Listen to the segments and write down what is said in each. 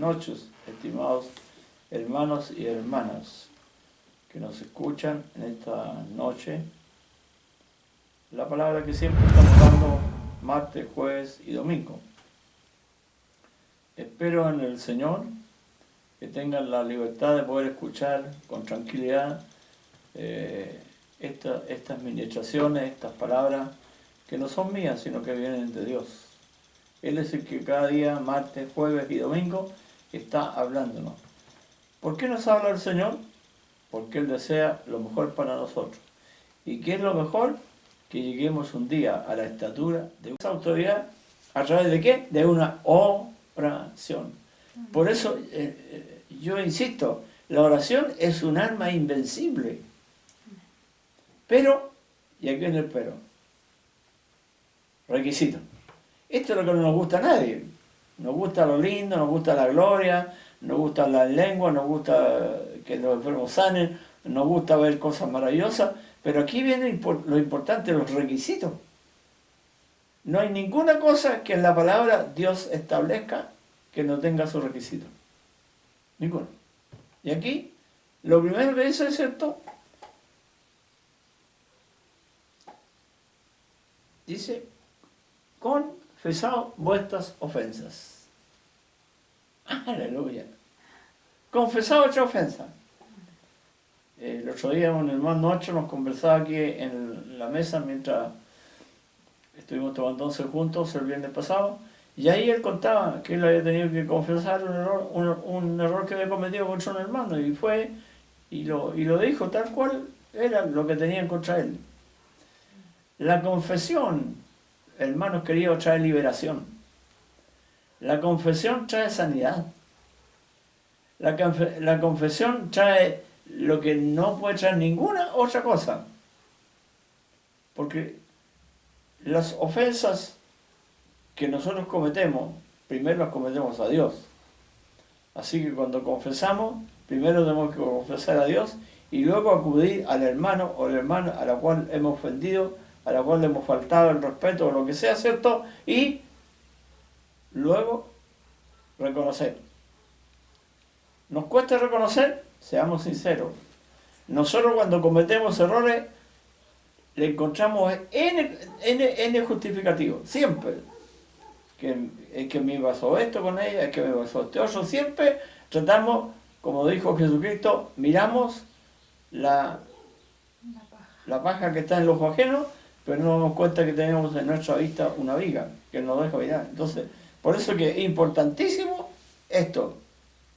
noches, estimados hermanos y hermanas que nos escuchan en esta noche. La palabra que siempre estamos dando martes, jueves y domingo. Espero en el Señor que tengan la libertad de poder escuchar con tranquilidad estas ministraciones, estas palabras que no son mías, sino que vienen de Dios. Él es el que cada día, martes, jueves y domingo, está hablándonos. ¿Por qué nos habla el Señor? Porque Él desea lo mejor para nosotros. ¿Y qué es lo mejor? Que lleguemos un día a la estatura de esa autoridad. ¿A través de qué? De una oración. Por eso yo insisto, la oración es un arma invencible. Pero, y aquí viene el pero, requisito. Esto es lo que no nos gusta a nadie. Nos gusta lo lindo, nos gusta la gloria, nos gusta la lengua, nos gusta que los enfermos sanen, nos gusta ver cosas maravillosas, pero aquí viene lo importante, los requisitos. No hay ninguna cosa que en la palabra Dios establezca que no tenga sus requisitos. Ninguno. Y aquí, lo primero que dice es cierto. Dice, confesad vuestras ofensas. Aleluya. Confesad vuestras ofensas. El otro día un hermano nuestro nos conversaba aquí en la mesa mientras estuvimos tomando once juntos el viernes pasado, y ahí él contaba que él había tenido que confesar un error que había cometido contra un hermano, y fue y lo dijo tal cual era lo que tenían contra él. La confesión, hermanos queridos, trae liberación. La confesión trae sanidad. La confesión trae lo que no puede traer ninguna otra cosa. Porque las ofensas que nosotros cometemos, primero las cometemos a Dios. Así que cuando confesamos, primero tenemos que confesar a Dios y luego acudir al hermano o la hermana a la cual hemos ofendido, a la cual le hemos faltado el respeto o lo que sea, ¿cierto? Y luego reconocer. ¿Nos cuesta reconocer? Seamos sinceros. Nosotros cuando cometemos errores le encontramos N justificativo. Siempre. Es que me pasó esto con ella, es que me pasó este otro. Siempre tratamos, como dijo Jesucristo, miramos la paja que está en el ojo ajeno, pero no nos damos cuenta que tenemos en nuestra vista una viga que nos deja mirar. Entonces, por eso que es importantísimo esto,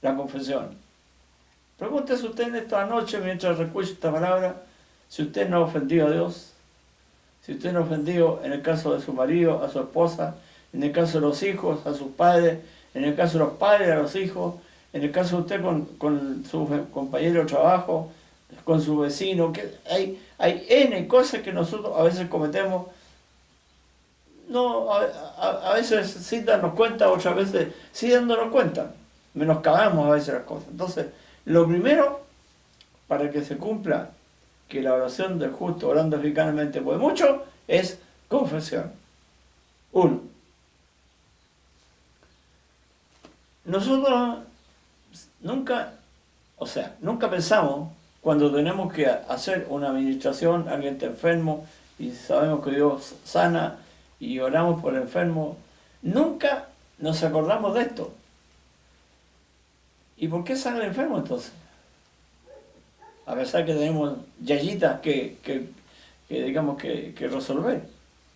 la confesión. Pregúntese usted en esta noche, mientras escucha esta palabra, si usted no ha ofendido a Dios, si usted no ha ofendido en el caso de su marido, a su esposa, en el caso de los hijos, a sus padres, en el caso de los padres, a los hijos, en el caso de usted con su compañero de trabajo, con su vecino, que hay N cosas que nosotros a veces cometemos, no, a veces sin darnos cuenta, otras veces sí dándonos cuenta, menoscabamos a veces las cosas. Entonces, lo primero, para que se cumpla que la oración del justo orando eficazmente puede mucho, es confesión. 1. Nosotros nunca pensamos, cuando tenemos que hacer una administración, alguien está enfermo y sabemos que Dios sana y oramos por el enfermo, nunca nos acordamos de esto. ¿Y por qué sana el enfermo entonces? A pesar que tenemos yayitas que resolver.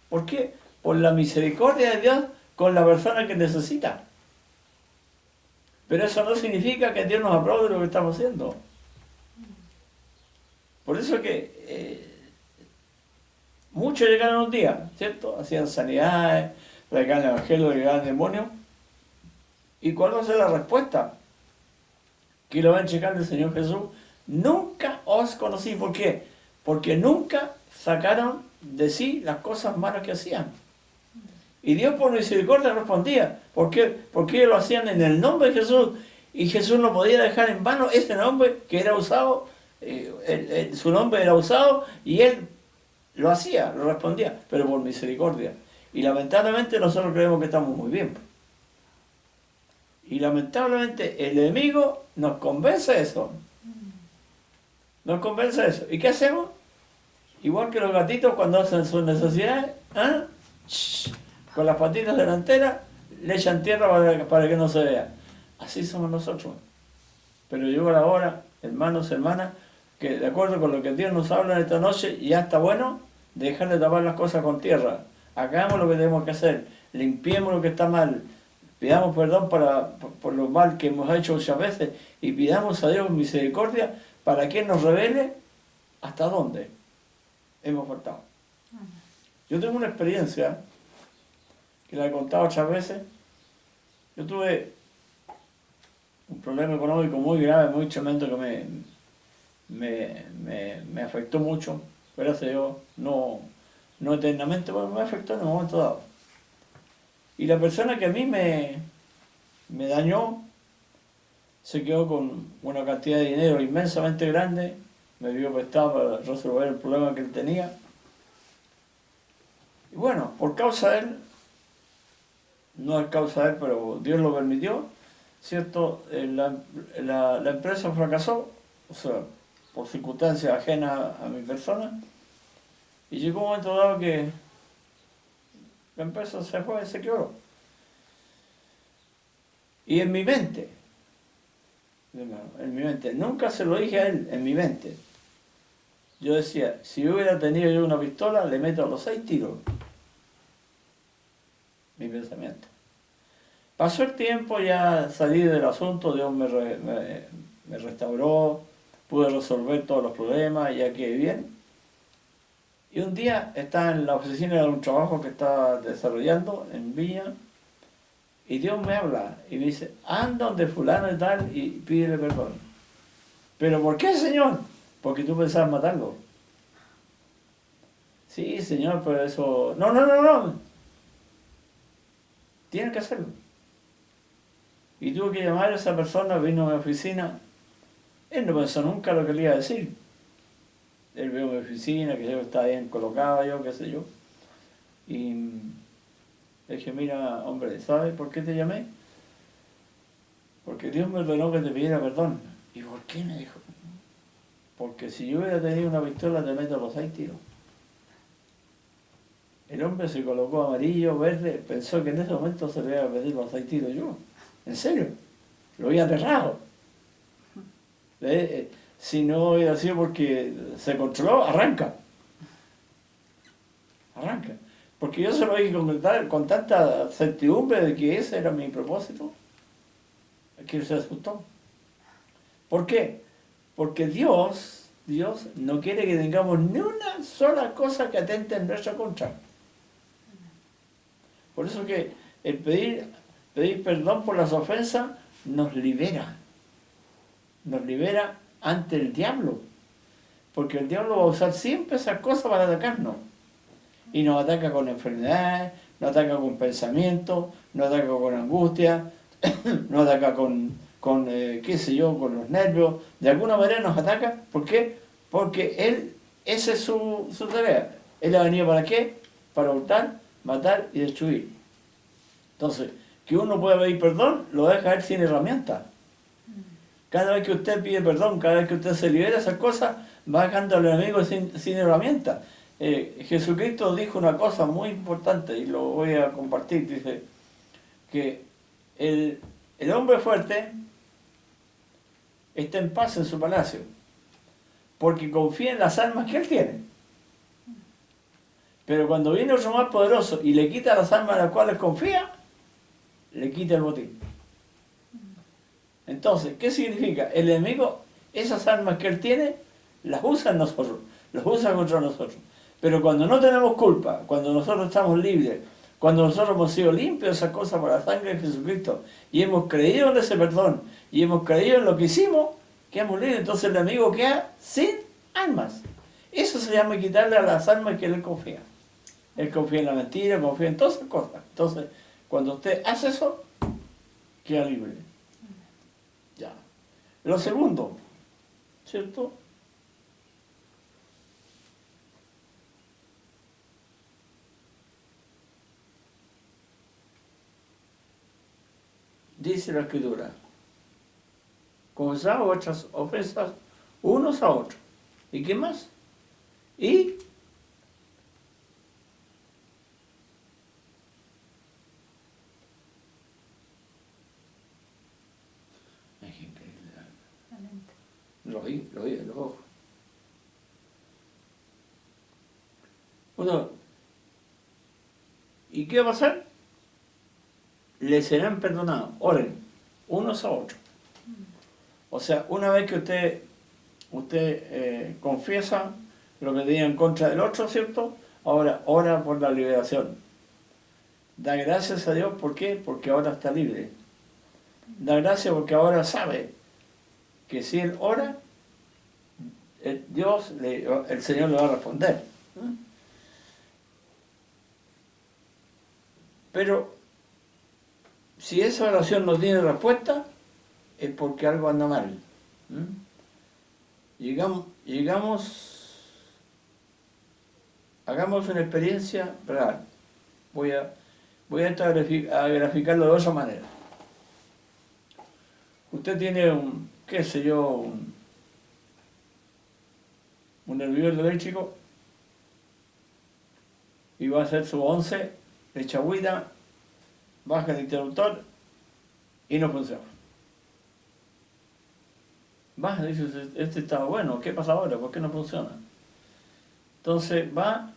¿Por qué? Por la misericordia de Dios con la persona que necesita. Pero eso no significa que Dios nos aplaude lo que estamos haciendo. Por eso que muchos llegaron un día, ¿cierto? Hacían sanidades, predicaban el evangelio, llegaban demonios. ¿Y cuál va a ser la respuesta? Que lo ven checando el Señor Jesús. Nunca os conocí. ¿Por qué? Porque nunca sacaron de sí las cosas malas que hacían. Y Dios por misericordia respondía. ¿Por qué? Porque ellos lo hacían en el nombre de Jesús. Y Jesús no podía dejar en vano ese nombre que era usado. Su nombre era usado y Él lo hacía, lo respondía. Pero por misericordia. Y lamentablemente nosotros creemos que estamos muy bien. Y lamentablemente el enemigo nos convence de eso. Nos convence de eso. ¿Y qué hacemos? Igual que los gatitos cuando hacen sus necesidades, ¿ah? Con las patitas delanteras le echan tierra para que no se vea. Así somos nosotros. Pero llegó la hora, hermanos, hermanas, que de acuerdo con lo que Dios nos habla en esta noche, ya está bueno dejar de tapar las cosas con tierra. Hagamos lo que tenemos que hacer, limpiemos lo que está mal, pidamos perdón por lo mal que hemos hecho muchas veces y pidamos a Dios misericordia para que nos revele hasta dónde hemos faltado. Yo tengo una experiencia que la he contado otras veces. Yo tuve un problema económico muy grave, muy tremendo que me afectó mucho, gracias a Dios, no eternamente, pero me afectó en un momento dado. Y la persona que a mí me dañó se quedó con una cantidad de dinero inmensamente grande, me dio prestado para resolver el problema que él tenía. Y bueno, por causa de él, no es causa de él, pero Dios lo permitió, ¿cierto? La empresa fracasó, o sea, por circunstancias ajenas a mi persona, y llegó un momento dado que la empresa se fue, se quebró. Y en mi mente, nunca se lo dije a él, en mi mente, yo decía, si hubiera tenido yo una pistola, le meto a los 6 tiros. Mi pensamiento. Pasó el tiempo, ya salí del asunto, Dios me restauró, pude resolver todos los problemas, ya quedé bien. Y un día estaba en la oficina de un trabajo que estaba desarrollando en Viña, y Dios me habla y me dice, anda donde fulano y tal y pídele perdón. ¿Pero por qué, Señor? Porque tú pensabas matarlo. Sí, Señor, pero eso... No. Tienes que hacerlo. Y tuve que llamar a esa persona, vino a mi oficina. Él no pensó nunca lo que le iba a decir. Él vio mi oficina, que yo estaba bien colocado, yo, qué sé yo. Y le dije, mira, hombre, ¿sabes por qué te llamé? Porque Dios me ordenó que te pidiera perdón. ¿Y por qué? Me dijo. Porque si yo hubiera tenido una pistola, te meto los 6 tiros. El hombre se colocó amarillo, verde, pensó que en ese momento se le iba a pedir los 6 tiros yo. ¿En serio? Lo había aterrado. Si no hubiera sido porque se controló, arranca. Porque yo se lo dije con tanta certidumbre de que ese era mi propósito, que se asustó. ¿Por qué? Porque Dios no quiere que tengamos ni una sola cosa que atente en nuestra contra. Por eso que el pedir perdón por las ofensas nos libera ante el diablo, porque el diablo va a usar siempre esas cosas para atacarnos, y nos ataca con enfermedades, nos ataca con pensamientos, nos ataca con angustia, nos ataca qué sé yo, con los nervios, de alguna manera nos ataca. ¿Por qué? Porque esa es su tarea. Él ha venido ¿para qué? Para hurtar, matar y destruir. Entonces, que uno pueda pedir perdón, lo deja él sin herramientas. Cada vez que usted pide perdón, cada vez que usted se libera de esas cosas, va dejando al enemigo sin herramientas. Jesucristo dijo una cosa muy importante y lo voy a compartir. Dice que el hombre fuerte está en paz en su palacio, porque confía en las armas que él tiene. Pero cuando viene otro más poderoso y le quita las armas en las cuales confía, le quita el botín. Entonces, ¿qué significa? El enemigo, esas armas que él tiene, las usa en nosotros, las usa contra nosotros. Pero cuando no tenemos culpa, cuando nosotros estamos libres, cuando nosotros hemos sido limpios de esas cosas por la sangre de Jesucristo y hemos creído en ese perdón y hemos creído en lo que hicimos, quedamos libres. Entonces el enemigo queda sin armas. Eso se llama quitarle a las armas que él confía. Él confía en la mentira, confía en todas esas cosas. Entonces, cuando usted hace eso, queda libre. Ya. Lo segundo, ¿cierto? dice la Escritura? Confesad vuestras ofensas unos a otros. ¿Y qué más? Y es increíble. Los ojos. Bueno, ¿y qué va a pasar? Les serán perdonados. Oren, unos a otros. O sea, una vez que usted confiesa lo que tenía en contra del otro, ¿cierto? Ahora ora por la liberación. Da gracias a Dios, ¿por qué? Porque ahora está libre. Da gracias porque ahora sabe que si él ora, el Señor le va a responder. Pero si esa oración no tiene respuesta, es porque algo anda mal. Hagamos una experiencia real. Voy a graficarlo de otra manera. Usted tiene un hervidor eléctrico y va a hacer su 11, le echa agüita, baja el interruptor y no funciona. Va, dice, este estaba bueno, ¿qué pasa ahora? ¿Por qué no funciona? Entonces va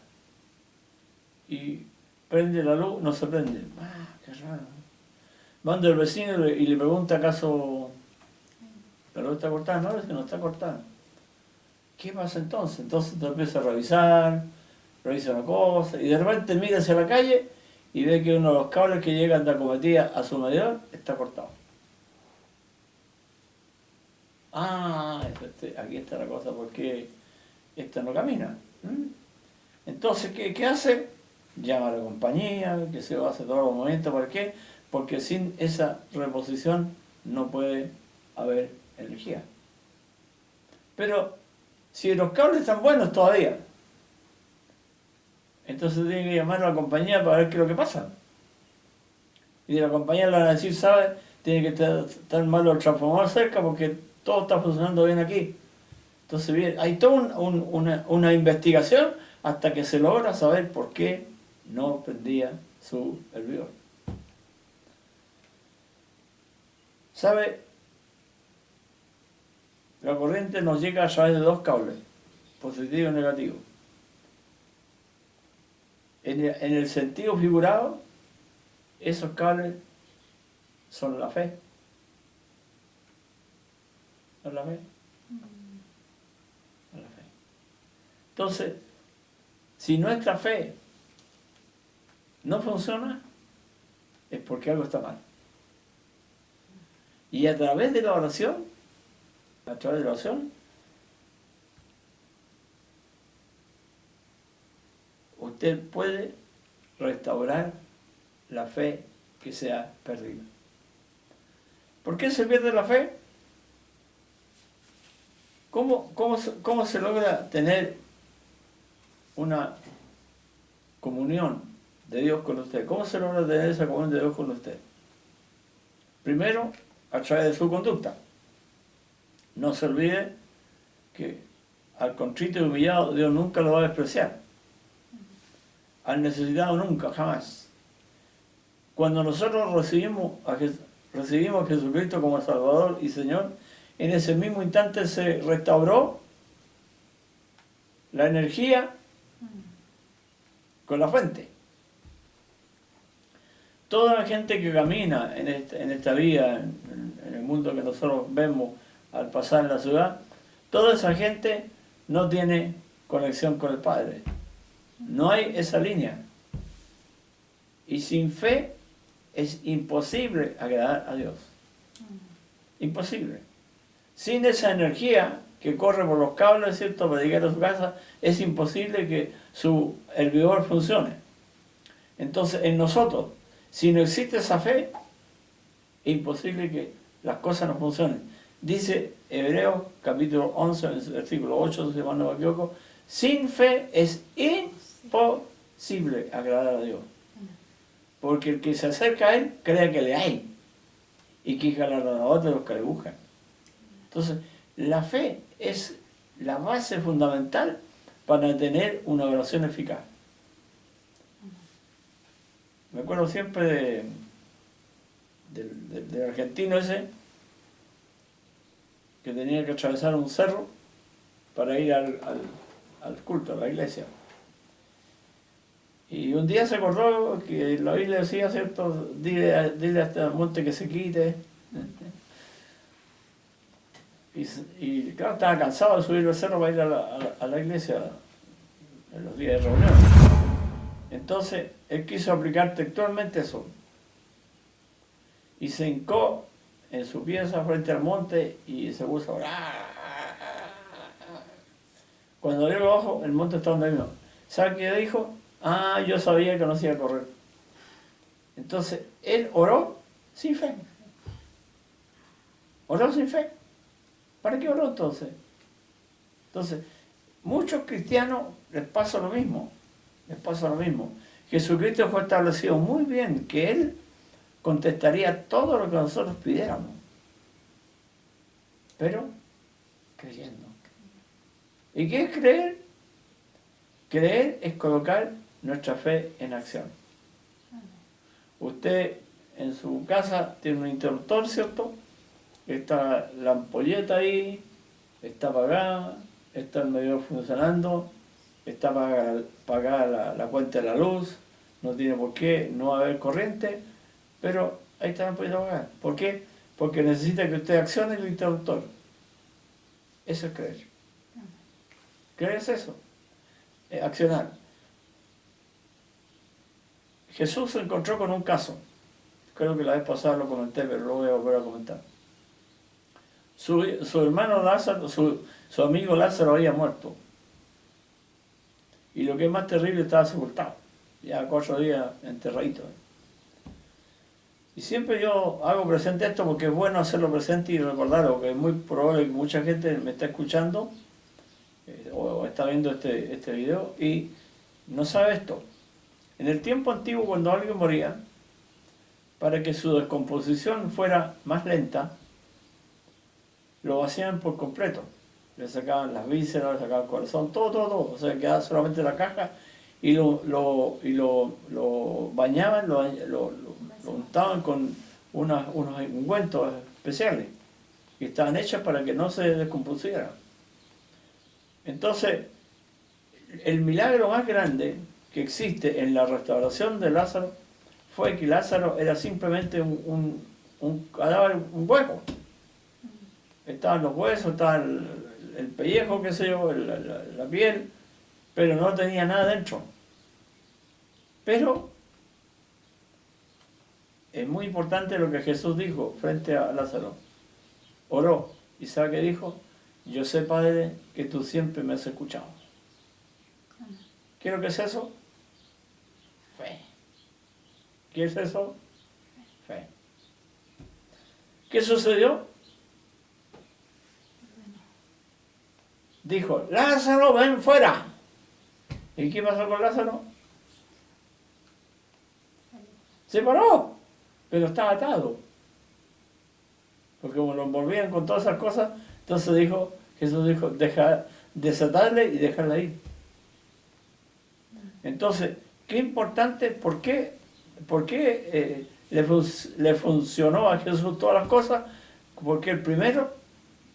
y prende la luz, no se prende. Qué raro. Va donde el vecino y le pregunta acaso la luz está cortada. No, es que no está cortada. ¿Qué pasa entonces? Entonces te empieza a revisa una cosa y de repente mira hacia la calle y ve que uno de los cables que llegan de acometida a su medidor está cortado. Aquí está la cosa, porque esta no camina. Entonces, ¿qué hace? Llama a la compañía, que se hace todos los movimientos. ¿Por qué? Porque sin esa reposición no puede haber energía. Pero si los cables están buenos todavía, entonces tiene que llamar a la compañía para ver qué es lo que pasa. Y de la compañía le van a decir, ¿sabe? Tiene que estar malo el transformador cerca porque todo está funcionando bien aquí. Entonces bien, hay toda una investigación hasta que se logra saber por qué no prendía su hervidor. ¿Sabe? La corriente nos llega a través de dos cables, positivo y negativo. En el sentido figurado, esos cables son la fe. ¿No la fe? No la fe. Entonces, si nuestra fe no funciona, es porque algo está mal. Y a través de la oración, usted puede restaurar la fe que se ha perdido. ¿Por qué se pierde la fe? ¿Cómo se logra tener una comunión de Dios con usted? ¿Cómo se logra tener esa comunión de Dios con usted? Primero, a través de su conducta. No se olvide que al contrito y humillado Dios nunca lo va a despreciar. Al necesitado nunca, jamás. Cuando nosotros recibimos a Jesucristo como Salvador y Señor, en ese mismo instante se restauró la energía con la fuente. Toda la gente que camina en esta vida, en el mundo que nosotros vemos al pasar en la ciudad, toda esa gente no tiene conexión con el Padre. No hay esa línea. Y sin fe es imposible agradar a Dios. Imposible. Sin esa energía que corre por los cables, ¿cierto?, para llegar a su casa, es imposible que su hervidor funcione. Entonces, en nosotros, si no existe esa fe, es imposible que las cosas no funcionen. Dice Hebreos capítulo 11, versículo 8, si mal no me equivoco, sin fe es imposible agradar a Dios. Porque el que se acerca a Él cree que le hay y que galardonador de los que le buscan. Entonces, la fe es la base fundamental para tener una oración eficaz. Me acuerdo siempre del argentino ese que tenía que atravesar un cerro para ir al culto, a la iglesia. Y un día se acordó que la Biblia decía, ¿cierto? Dile a este monte que se quite. Y claro, estaba cansado de subir el cerro para ir a la iglesia en los días de reunión. Entonces, él quiso aplicar textualmente eso. Y se hincó en su pieza frente al monte y se puso a orar. Cuando dio los ojos, el monte estaba donde mismo. ¿Sabe qué dijo? Ah, yo sabía que no se iba a correr. Entonces, él oró sin fe. Oró sin fe. ¿Para qué oró entonces? Entonces, muchos cristianos les pasa lo mismo. Les pasa lo mismo. Jesucristo fue establecido muy bien que Él contestaría todo lo que nosotros pidiéramos. Pero creyendo. ¿Y qué es creer? Creer es colocar nuestra fe en acción. Usted en su casa tiene un interruptor, ¿cierto? Está la ampolleta ahí, está apagada, está el medidor funcionando, está pagada la cuenta de la luz, no tiene por qué, no va a haber corriente, pero ahí está la ampolleta apagada. ¿Por qué? Porque necesita que usted accione el interruptor. Eso es creer. Creer es eso, accionar. Jesús se encontró con un caso, creo que la vez pasada lo comenté, pero lo voy a volver a comentar. Su hermano Lázaro, su amigo Lázaro había muerto. Y lo que es más terrible, estaba sepultado. Ya 4 días enterradito. Y siempre yo hago presente esto porque es bueno hacerlo presente y recordarlo, porque es muy probable que mucha gente me está escuchando o está viendo este video y no sabe esto. En el tiempo antiguo, cuando alguien moría, para que su descomposición fuera más lenta, lo vacían por completo. Le sacaban las vísceras, le sacaban el corazón, todo. O sea, quedaba solamente la caja y lo bañaban, lo untaban con unos ungüentos especiales que estaban hechos para que no se descompusiera. Entonces, el milagro más grande que existe en la restauración de Lázaro fue que Lázaro era simplemente un cadáver, un hueco. Estaban los huesos, estaba el pellejo, qué sé yo, la piel, pero no tenía nada dentro. Pero es muy importante lo que Jesús dijo frente a Lázaro. Oró, y ¿sabe qué dijo? Yo sé, Padre, que tú siempre me has escuchado. ¿Qué es lo que es eso? Fe. ¿Qué es eso? Fe. ¿Qué sucedió? Dijo, Lázaro, ven fuera. ¿Y qué pasó con Lázaro? Se paró, pero estaba atado. Porque como lo envolvían con todas esas cosas, entonces Jesús dijo, desatarle y dejarla ir. Entonces, qué importante, ¿por qué le funcionó a Jesús todas las cosas? Porque el primero,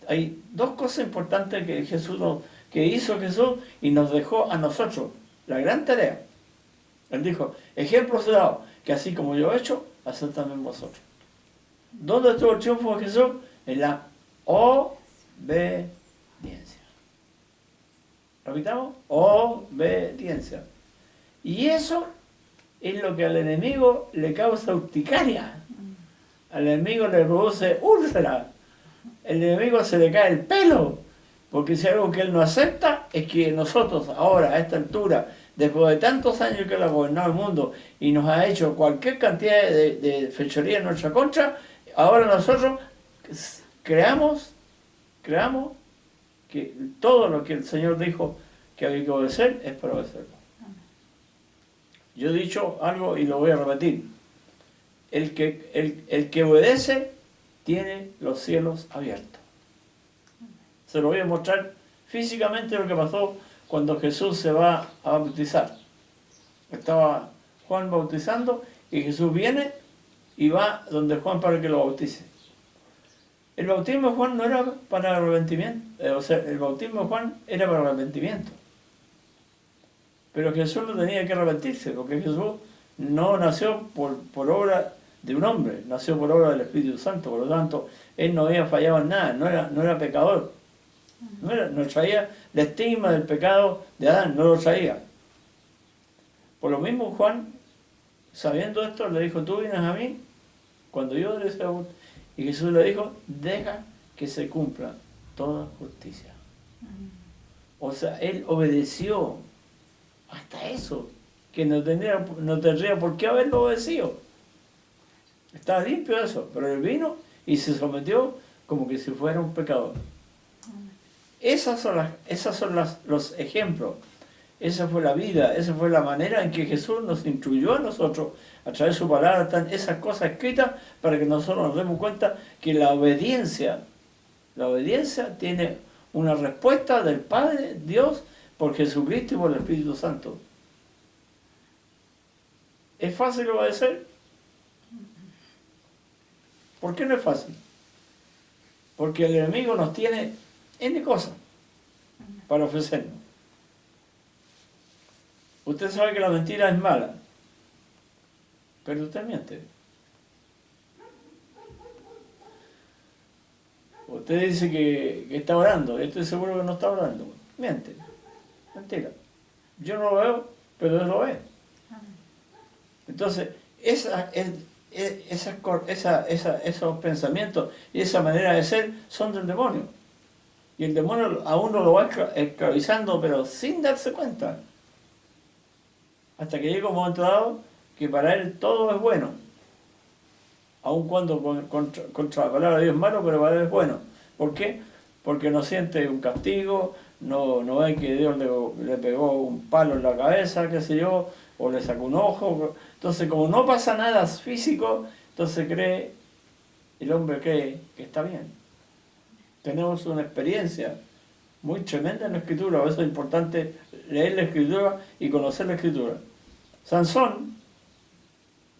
hay 2 cosas importantes que hizo Jesús y nos dejó a nosotros, la gran tarea. Él dijo, ejemplo se dado, que así como yo he hecho, haced también vosotros. ¿Dónde estuvo el triunfo de Jesús? En la obediencia. Repitamos, obediencia. Y eso es lo que al enemigo le causa urticaria. Al enemigo le produce úlcera. El enemigo se le cae el pelo. Porque si algo que él no acepta es que nosotros ahora, a esta altura, después de tantos años que él ha gobernado el mundo y nos ha hecho cualquier cantidad de fechoría en nuestra contra, ahora nosotros creamos que todo lo que el Señor dijo que había que obedecer es para obedecerlo. Yo he dicho algo y lo voy a repetir. El que obedece tiene los cielos abiertos. Se lo voy a mostrar físicamente lo que pasó cuando Jesús se va a bautizar. Estaba Juan bautizando y Jesús viene y va donde Juan para que lo bautice. El bautismo de Juan no era para arrepentimiento, el bautismo de Juan era para arrepentimiento. Pero Jesús no tenía que arrepentirse, porque Jesús no nació por obra de un hombre, nació por obra del Espíritu Santo, por lo tanto, él no había fallado en nada, no era pecador. No traía la estigma del pecado de Adán, no lo traía. Por lo mismo Juan, sabiendo esto, le dijo, tú vienes a mí cuando yo deseo. Y Jesús le dijo, deja que se cumpla toda justicia. O sea, él obedeció hasta eso, que no tendría por qué haberlo obedecido. Estaba limpio eso, pero él vino y se sometió como que si fuera un pecador. Esos son los ejemplos. Esa fue la vida, esa fue la manera en que Jesús nos instruyó a nosotros a través de su palabra, están esas cosas escritas para que nosotros nos demos cuenta que la obediencia tiene una respuesta del Padre, Dios, por Jesucristo y por el Espíritu Santo. ¿Es fácil obedecer? ¿Por qué no es fácil? Porque el enemigo nos tiene N cosas para ofrecernos. Usted sabe que la mentira es mala, pero usted miente. Usted dice que está orando, y estoy seguro que no está orando. Miente, mentira. Yo no lo veo, pero él lo ve. Entonces, esos pensamientos y esa manera de ser son del demonio. Y el demonio a uno lo va esclavizando, pero sin darse cuenta. Hasta que llega un momento dado que para él todo es bueno. Aun cuando contra la palabra de Dios es malo, pero para él es bueno. ¿Por qué? Porque no siente un castigo, no ve que Dios le pegó un palo en la cabeza, qué sé yo, o le sacó un ojo. Entonces, como no pasa nada físico, entonces el hombre cree que está bien. Tenemos una experiencia muy tremenda en la Escritura, por eso es importante leer la Escritura y conocer la Escritura. Sansón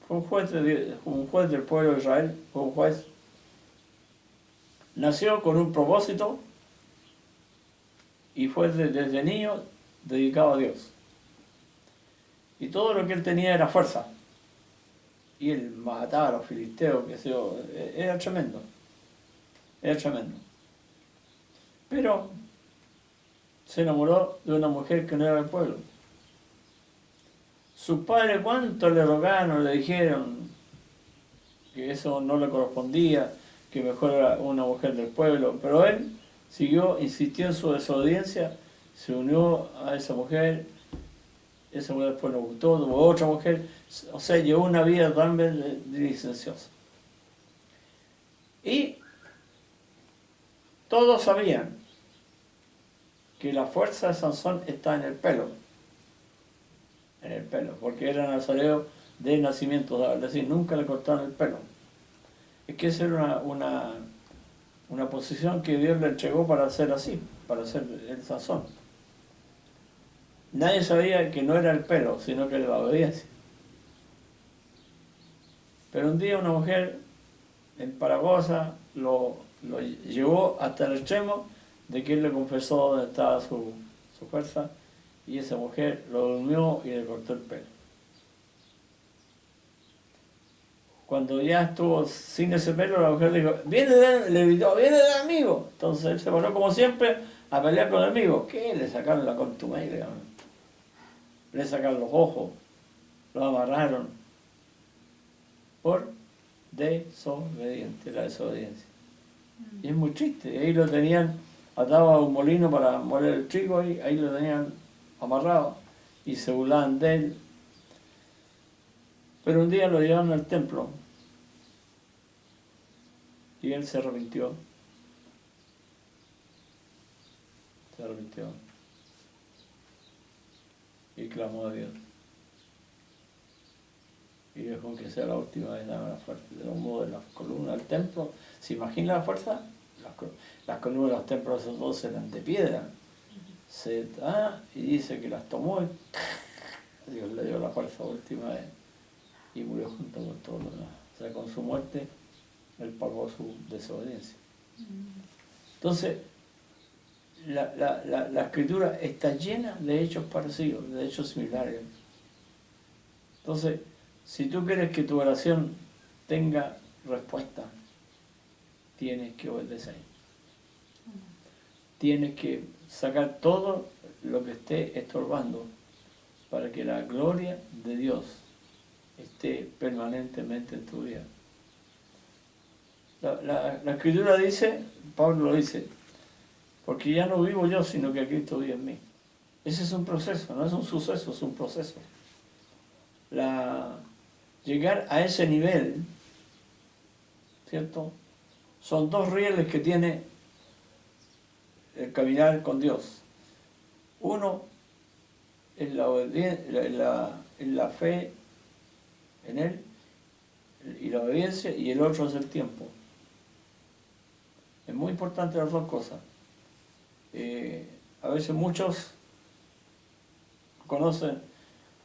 fue un juez del pueblo de Israel, fue un juez. Nació con un propósito y fue desde niño dedicado a Dios. Y todo lo que él tenía era fuerza. Y él mataba a los filisteos, que sé yo, era tremendo. Era tremendo. Pero se enamoró de una mujer que no era del pueblo. Sus padres cuánto le rogaron, le dijeron que eso no le correspondía, que mejor era una mujer del pueblo, pero él insistió en su desobediencia, se unió a esa mujer después le gustó, tuvo otra mujer, o sea, llevó una vida también licenciosa. Y todos sabían que la fuerza de Sansón está en el pelo, porque era nazareo de nacimiento, es decir, nunca le cortaron el pelo. Es que esa era una posición que Dios le entregó para ser así, para ser el Sansón. Nadie sabía que no era el pelo, sino que era la obediencia. Pero un día una mujer en Paragosa lo llevó hasta el extremo de que él le confesó dónde estaba su fuerza, y esa mujer lo durmió y le cortó el pelo. Cuando ya estuvo sin ese pelo, la mujer le dijo, le gritó, viene del amigo. Entonces él se paró como siempre a pelear con el amigo. ¿Qué? Le sacaron la contumacia, le sacaron los ojos, lo amarraron por desobediente, la desobediencia. Y es muy triste. Ahí lo tenían atado a un molino para moler el trigo, y ahí lo tenían amarrado y se burlaban de él. Pero un día lo llevaron al templo y él se arrepintió. Y clamó a Dios. y dejó que sea la última vez, dame la fuerza. De un modo de las columnas del templo, ¿se imagina la fuerza? Las columnas de los templos esos dos eran de piedra. Y dice que las tomó y Dios le dio la fuerza última vez y murió junto con todos los demás. O sea, con su muerte, él pagó su desobediencia. Entonces, la escritura está llena de hechos parecidos, de hechos similares. Entonces, si tú quieres que tu oración tenga respuesta, tienes que obedecer. Tienes que sacar todo lo que esté estorbando para que la gloria de Dios esté permanentemente en tu vida. La escritura dice, Pablo lo dice, porque ya no vivo yo, sino que Cristo vive en mí. Ese es un proceso, no es un suceso, es un proceso. Llegar a ese nivel, ¿cierto? Son dos rieles que tiene el caminar con Dios. Uno es la fe en Él y la obediencia, y el otro es el tiempo. Es muy importante las dos cosas. A veces muchos conocen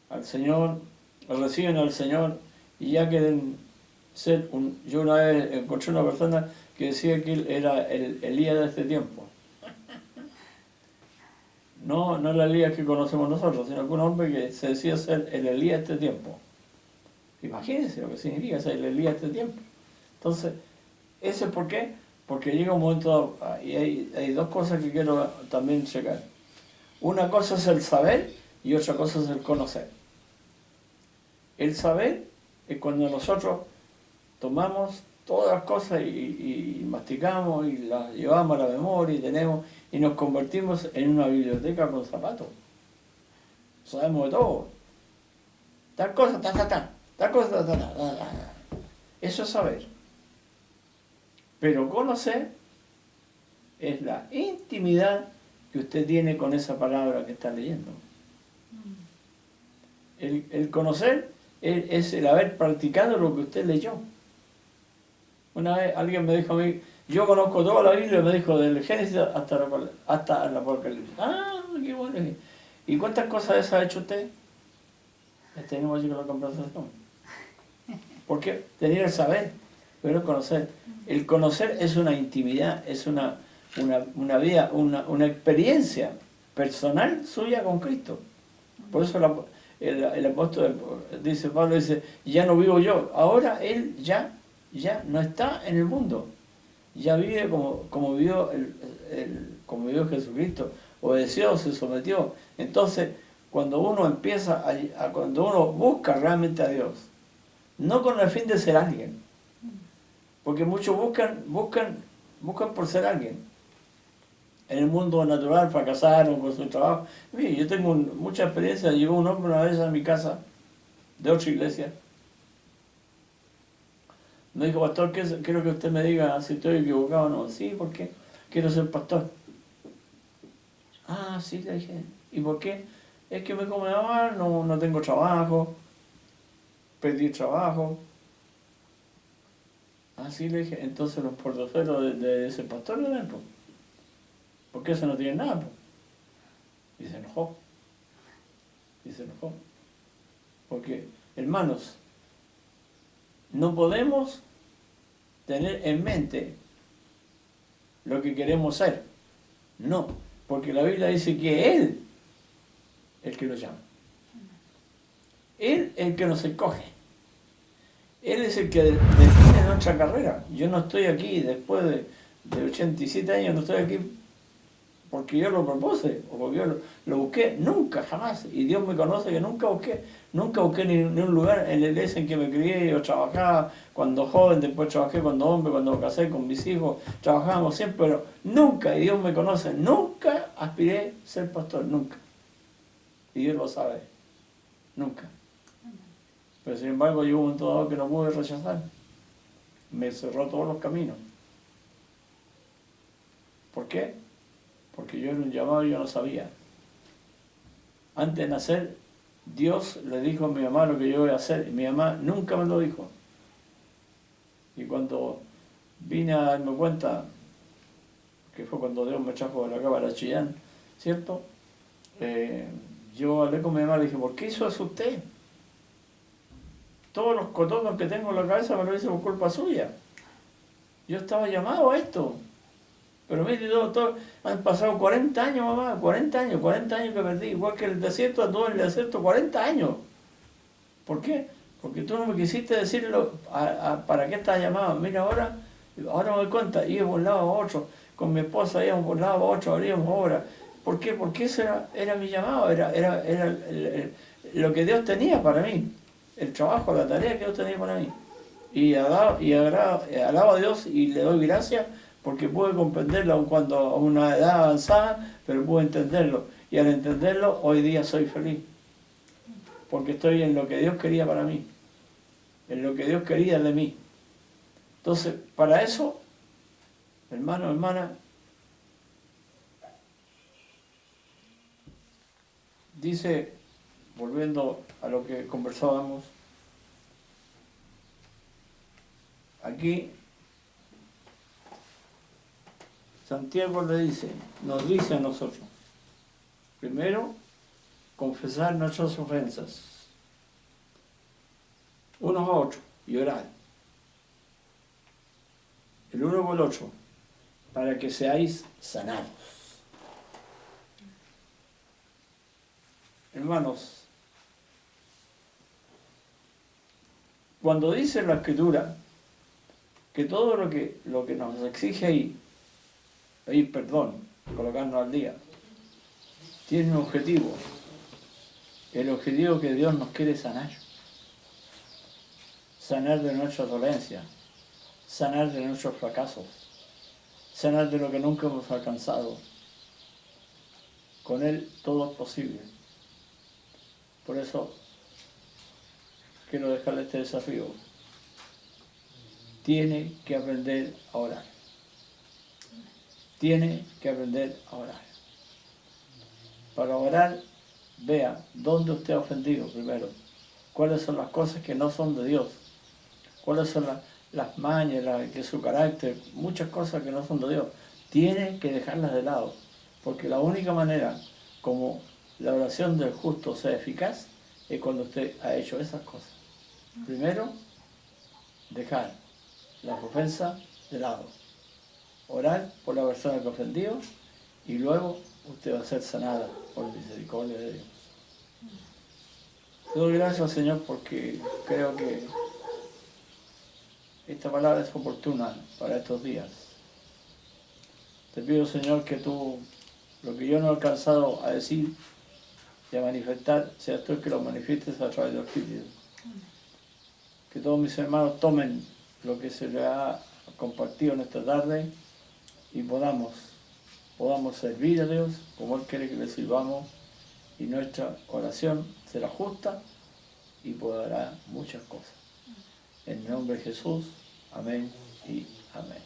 al Señor, reciben al Señor y ya quieren ser Yo una vez encontré una persona que decía que él era el Elías de este tiempo. No el Elías que conocemos nosotros, sino que un hombre que se decía ser el Elías de este tiempo. Imagínense lo que significa ser el Elías de este tiempo. Entonces, ¿ese por qué? Porque llega un momento, y hay dos cosas que quiero también checar. Una cosa es el saber y otra cosa es el conocer. El saber es cuando nosotros tomamos todas las cosas y masticamos y las llevamos a la memoria y nos convertimos en una biblioteca con zapatos. Sabemos de todo. Tal cosa, tal cosa, Eso es saber. Pero conocer es la intimidad que usted tiene con esa palabra que está leyendo. El conocer es el haber practicado lo que usted leyó. Una vez alguien me dijo a mí, yo conozco toda la Biblia, me dijo, del Génesis hasta el Apocalipsis. Ah, qué bueno. ¿Y cuántas cosas de esas ha hecho usted? Tenemos allí con la conversación. Porque tenía el saber, pero el conocer. El conocer es una intimidad, es una vida, una experiencia personal suya con Cristo. Por eso el apóstol dice, Pablo dice, ya no vivo yo, ahora él ya no está en el mundo, ya vive como vivió como vivió Jesucristo, obedeció, se sometió. Entonces, cuando uno empieza cuando uno busca realmente a Dios, no con el fin de ser alguien, porque muchos buscan por ser alguien. En el mundo natural fracasaron con su trabajo. Mire, yo tengo mucha experiencia. Llegó un hombre una vez a mi casa, de otra iglesia. Me dijo, pastor, quiero que usted me diga si estoy equivocado o no. Sí, ¿por qué? Quiero ser pastor. Ah, sí, le dije. ¿Y por qué? Es que me come mal, no tengo trabajo, perdí trabajo. Ah, sí, le dije. Entonces los porteros de ese pastor le den, pues. Porque eso no tiene nada, pues. Y se enojó. Porque, hermanos, no podemos tener en mente lo que queremos ser. No, porque la Biblia dice que Él es el que lo llama. Él es el que nos escoge. Él es el que define nuestra carrera. Yo no estoy aquí después de 87 años, no estoy aquí porque yo lo propuse o porque yo lo busqué, nunca, jamás. Y Dios me conoce que nunca busqué ni un lugar en la iglesia en que me crié. Yo trabajaba cuando joven, después trabajé cuando hombre, cuando me casé con mis hijos, trabajábamos siempre, pero nunca, y Dios me conoce, nunca aspiré a ser pastor, nunca. Y Dios lo sabe, nunca. Pero sin embargo llegó un momento dado que no pude rechazar. Me cerró todos los caminos. ¿Por qué? Porque yo era un llamado y yo no sabía. Antes de nacer, Dios le dijo a mi mamá lo que yo voy a hacer, y mi mamá nunca me lo dijo. Y cuando vine a darme cuenta, que fue cuando Dios me trajo de la cámara a Chillán, ¿cierto? Yo hablé con mi mamá y le dije, ¿por qué hizo eso usted? Todos los cototos que tengo en la cabeza me lo hice por culpa suya. Yo estaba llamado a esto. Pero mire, han pasado 40 años, mamá, 40 años que perdí, igual que el desierto, anduve en el desierto 40 años. ¿Por qué? Porque tú no me quisiste decirlo para qué estás llamado. Mira, ahora me doy cuenta, íbamos de un lado a otro, con mi esposa íbamos de un lado a otro, abríamos obra. ¿Por qué? Porque ese era mi llamado, era lo que Dios tenía para mí, el trabajo, la tarea que Dios tenía para mí. Y alabo a Dios y le doy gracias porque pude comprenderlo aun cuando a una edad avanzada, pero pude entenderlo. Y al entenderlo, hoy día soy feliz. Porque estoy en lo que Dios quería para mí, en lo que Dios quería de mí. Entonces, para eso, hermano, hermana, dice, volviendo a lo que conversábamos, aquí Santiago nos dice a nosotros, primero, confesar nuestras ofensas, unos a otros, y orar, el uno por el otro, para que seáis sanados. Hermanos, cuando dice la Escritura que todo lo que nos exige ahí, pedir perdón, colocarnos al día, tiene un objetivo, el objetivo que Dios nos quiere sanar. Sanar de nuestras dolencias, sanar de nuestros fracasos, sanar de lo que nunca hemos alcanzado. Con Él todo es posible. Por eso quiero dejarle este desafío. Tiene que aprender a orar. Tiene que aprender a orar. Para orar, vea dónde usted ha ofendido primero. Cuáles son las cosas que no son de Dios. Cuáles son las mañas, que su carácter, muchas cosas que no son de Dios. Tiene que dejarlas de lado. Porque la única manera como la oración del justo sea eficaz es cuando usted ha hecho esas cosas. Primero, dejar las ofensas de lado. Orar por la persona que ha ofendido y luego usted va a ser sanada por la misericordia de Dios. Te doy gracias, Señor, porque creo que esta palabra es oportuna para estos días. Te pido, Señor, que tú, lo que yo no he alcanzado a decir y a manifestar, seas tú el que lo manifiestes a través del Espíritu. Que todos mis hermanos tomen lo que se les ha compartido en esta tarde y podamos servir a Dios como Él quiere que le sirvamos, y nuestra oración será justa y podrá muchas cosas. En el nombre de Jesús, amén y amén.